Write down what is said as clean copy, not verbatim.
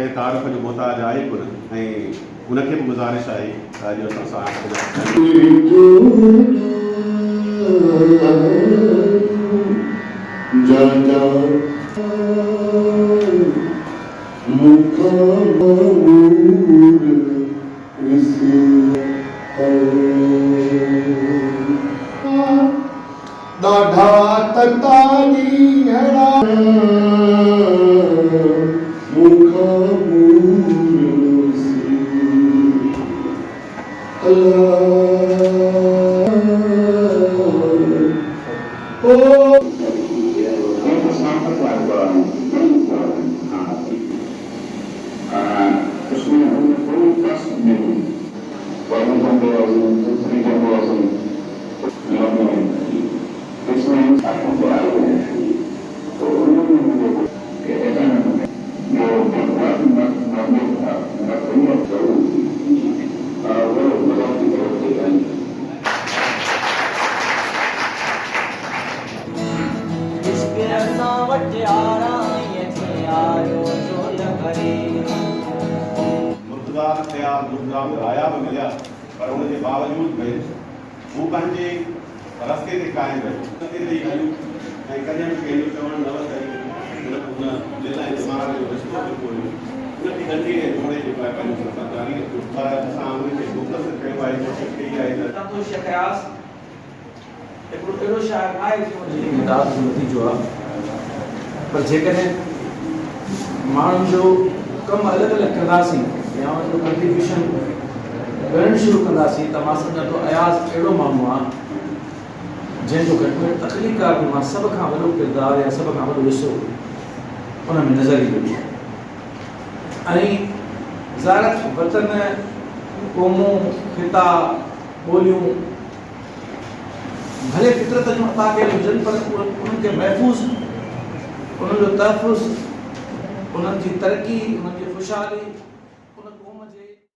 कंहिं तारीफ़ जो मोहताज आहे कोन ऐं उनखे बि गुज़ारिश आहे त अॼु असां सां ॾाढा ततानी हड़ा मुखा मूरसी अल्लाह ओ राया भी मिलिया पर उनके बावजूद भी वो पंहिंजे रस्ते ते क़ाइम रहियो रस्ते ते हलियो ऐं कॾहिं बि कंहिंजो चवणु न वरितई उन दिलि ऐं दिमाग़ जो रिश्तो जेको हुयो उनखे गंढी ऐं जोड़े जेको आहे पंहिंजो सफ़र जारी रखियो पर असां उनखे मुख़्तसिर कयो आहे कोशिशि कई आहे त हिकिड़ो अहिड़ो शाइर आहे जंहिंजी मिदाद जो नतीजो आहे पर जेकॾहिं माण्हुनि जो कमु अलॻि अलॻि कंदासीं या उनजो कंट्रीब्यूशन करणु शुरू कंदासीं त मां सम्झां थो अयाज़ अहिड़ो माण्हू आहे जंहिंजो घटि में तख़लीक़ात में मां सभ खां वॾो किरदारु या सभ खां वॾो हिसो उन में नज़र ईंदो आहे ऐं ज़ाहिर वतन क़ौमूं ख़िता ॿोलियूं भले फितरत जूं अता कयल हुजनि पर उन्हनि खे महफ़ूज़ उन्हनि जो तहफ़ुज़ उन्हनि जी तरक़ी उन्हनि जी ख़ुशहाली